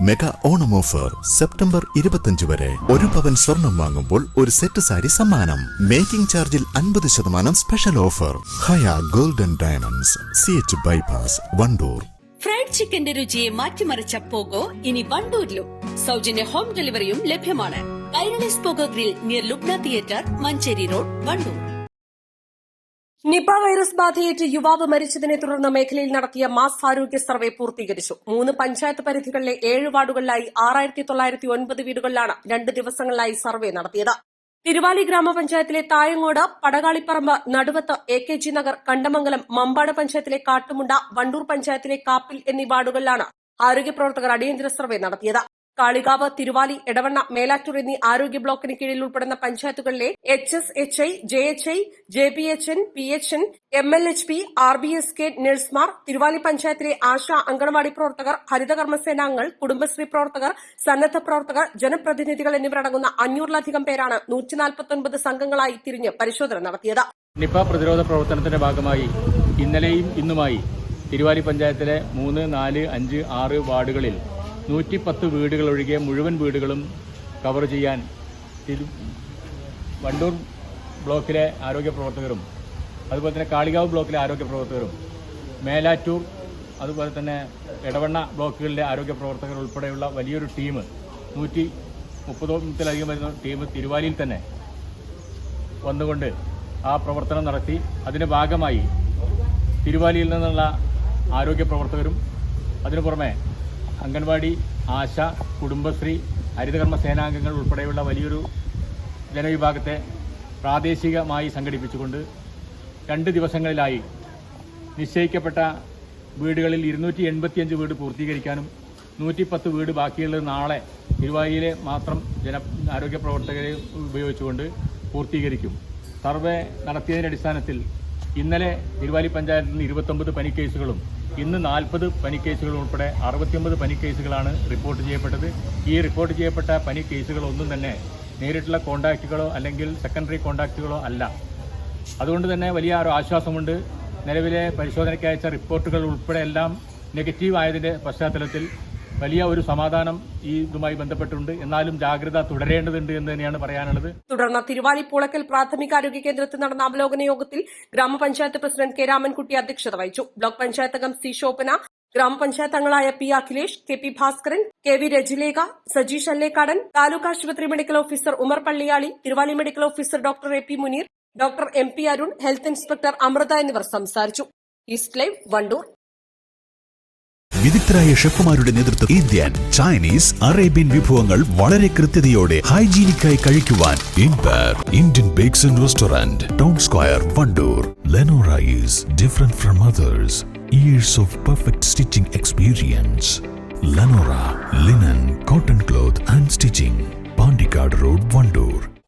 Mega Onam offer September 25 വരെ. 1 പവൻ സ്വർണം വാങ്ങുമ്പോൾ ഒരു സെറ്റ് സാരി സമ്മാനം. മേക്കിംഗ് ചാർജിൽ 50% special offer. Haya golden diamonds, CH bypass, Wandoor. Fried ചിക്കന്റെ രുചിയെ മാറ്റിമറിച്ച പോഗോ ഇനി വണ്ടൂരിലും. സൗജന്യ ഹോം ഡെലിവറിയും ലഭ്യമാണ്. Kairalis Pogo grill near Lubna theatre, Manjeri road, Wandoor. Nipah virus ബാധയേറ്റ് യുവാവ് മരിച്ചതിനെ തുടർന്ന് മേഖലയിൽ നടത്തിയ മാസ് ആരോഗ്യ സർവേ പൂർത്തീകരിച്ചു. 3 പഞ്ചായത്ത് പരിധികളിലെ 7 വാർഡുകളിലായി 6909 വീടുകളിലാണ് 2 ദിവസങ്ങളിലായി സർവേ നടത്തിയത്. തിരുവാലി ഗ്രാമപഞ്ചായത്തിലെ തായങ്ങോട്, പടകാളിപ്പറമ്പ്, നടുവത്ത്, AKG നഗർ, കണ്ടമംഗലം, മമ്പാട് പഞ്ചായത്തിലെ കാട്ടുമുണ്ട, വണ്ടൂർ പഞ്ചായത്തിലെ കാപ്പിൽ എന്നീ വാർഡുകളിലാണ് ആരോഗ്യ പ്രവർത്തകർ അടിയന്തര സർവേ നടത്തിയത്. കാളികാവ്, തിരുവാലി, എടവണ്ണ, മേലാറ്റൂർ എന്നീ ആരോഗ്യ ബ്ലോക്കിന് കീഴിൽ ഉൾപ്പെടുന്ന പഞ്ചായത്തുകളിലെ HSHI, JHI, JPHN, PHN, MLHP, RBSK നഴ്സുമാർ, തിരുവാലി പഞ്ചായത്തിലെ ആശ, അങ്കണവാടി പ്രവർത്തകർ, ഹരിതകർമ്മസേനാംഗങ്ങൾ, കുടുംബശ്രീ പ്രവർത്തകർ, സന്നദ്ധ പ്രവർത്തകർ, ജനപ്രതിനിധികൾ എന്നിവരടങ്ങുന്ന 500-ലധികം പേരാണ് 149 സംഘങ്ങളായി തിരിഞ്ഞ് പരിശോധന നടത്തിയത്. നിപ പ്രതിരോധ പ്രവർത്തനത്തിന്റെ ഭാഗമായി ഇന്നലെയും ഇന്നുമായി തിരുവാലി പഞ്ചായത്തിലെ 3, 4, 5, 6 വാർഡുകളിൽ 110 വീടുകൾ ഒഴികെ മുഴുവൻ വീടുകളും കവർ ചെയ്യാൻ വണ്ടൂർ ബ്ലോക്കിലെ ആരോഗ്യ പ്രവർത്തകരും, അതുപോലെ തന്നെ കാളികാവ് ബ്ലോക്കിലെ ആരോഗ്യ പ്രവർത്തകരും, മേലാറ്റൂർ, അതുപോലെ തന്നെ എടവണ്ണ ബ്ലോക്കുകളിലെ ആരോഗ്യ പ്രവർത്തകർ ഉൾപ്പെടെയുള്ള വലിയൊരു ടീം, 130-ലധികം വരുന്ന ടീം തിരുവാലിയിൽ തന്നെ വന്നുകൊണ്ട് ആ പ്രവർത്തനം നടത്തി. അതിൻ്റെ ഭാഗമായി തിരുവാലിയിൽ നിന്നുള്ള ആരോഗ്യ പ്രവർത്തകരും, അതിനു പുറമെ അംഗൻവാടി, ആശ, കുടുംബശ്രീ, ഹരിതകർമ്മ സേനാംഗങ്ങൾ ഉൾപ്പെടെയുള്ള വലിയൊരു ജനവിഭാഗത്തെ പ്രാദേശികമായി സംഘടിപ്പിച്ചുകൊണ്ട് 2 ദിവസങ്ങളിലായി നിശ്ചയിക്കപ്പെട്ട വീടുകളിൽ 285 വീട് പൂർത്തീകരിക്കാനും 110 വീട് ബാക്കിയുള്ളത് നാളെ തിരുവാലിയിലെ മാത്രം ആരോഗ്യ പ്രവർത്തകരെ ഉപയോഗിച്ചുകൊണ്ട് പൂർത്തീകരിക്കും. സർവേ നടത്തിയതിൻ്റെ അടിസ്ഥാനത്തിൽ ഇന്നലെ തിരുവാലി പഞ്ചായത്തിൽ നിന്ന് 29 പനി കേസുകളും ഇന്ന് 40 പനി കേസുകൾ ഉൾപ്പെടെ 69 പനി കേസുകളാണ് റിപ്പോർട്ട് ചെയ്യപ്പെട്ടത്. ഈ റിപ്പോർട്ട് ചെയ്യപ്പെട്ട പനി കേസുകളൊന്നും തന്നെ നേരിട്ടുള്ള കോണ്ടാക്റ്റുകളോ അല്ലെങ്കിൽ സെക്കൻഡറി കോണ്ടാക്റ്റുകളോ അല്ല. അതുകൊണ്ട് തന്നെ വലിയ ഒരു ആശ്വാസമുണ്ട്. നിലവിലെ പരിശോധനയ്ക്ക് അയച്ച റിപ്പോർട്ടുകൾ ഉൾപ്പെടെ എല്ലാം നെഗറ്റീവ് ആയതിൻ്റെ പശ്ചാത്തലത്തിൽ വലിയ ഒരു സമാധാനം ഈ ഇതുമായി ബന്ധപ്പെട്ടുണ്ട്. എന്നാലും ജാഗ്രത തുടരേണ്ടതുണ്ട് എന്ന് തന്നെയാണ് പറയാനുള്ളത്. തുടർന്ന് തിരുവാലി പൂളക്കൽ പ്രാഥമികാരോഗ്യ കേന്ദ്രത്തിൽ നടന്ന അവലോകന യോഗത്തിൽ ഗ്രാമപഞ്ചായത്ത് പ്രസിഡന്റ് കെ രാമൻകുട്ടി അധ്യക്ഷത വഹിച്ചു. ബ്ലോക്ക് പഞ്ചായത്ത് അംഗം C ശോഭന, ഗ്രാമപഞ്ചായത്ത് അംഗങ്ങളായ P Akhilesh, KP Bhaskaran, KV Rajilekha, Sajeesh Allekkadan, taluk ആശുപത്രി medical officer Umar Palliyali, Thiruvali medical officer doctor AP Muneer, doctor MP Arun, health inspector Amrutha എന്നിവർ സംസാരിച്ചു. East Live, Wandoor. വിദഗ്ധരായ ഷെഫുമാരുടെ നേതൃത്വത്തിൽ ഇന്ത്യൻ, ചൈനീസ്, അറേബ്യൻ വിഭവങ്ങൾ വളരെ കൃത്യതയോടെ ഹൈജീനിക്കായി കഴിക്കുവാൻ Indian bakes and restaurant, town square, Wandoor. Lenora is different from others. Years of perfect stitching experience. Lenora linen, cotton cloth and stitching. Pandikad Road, Vandoor.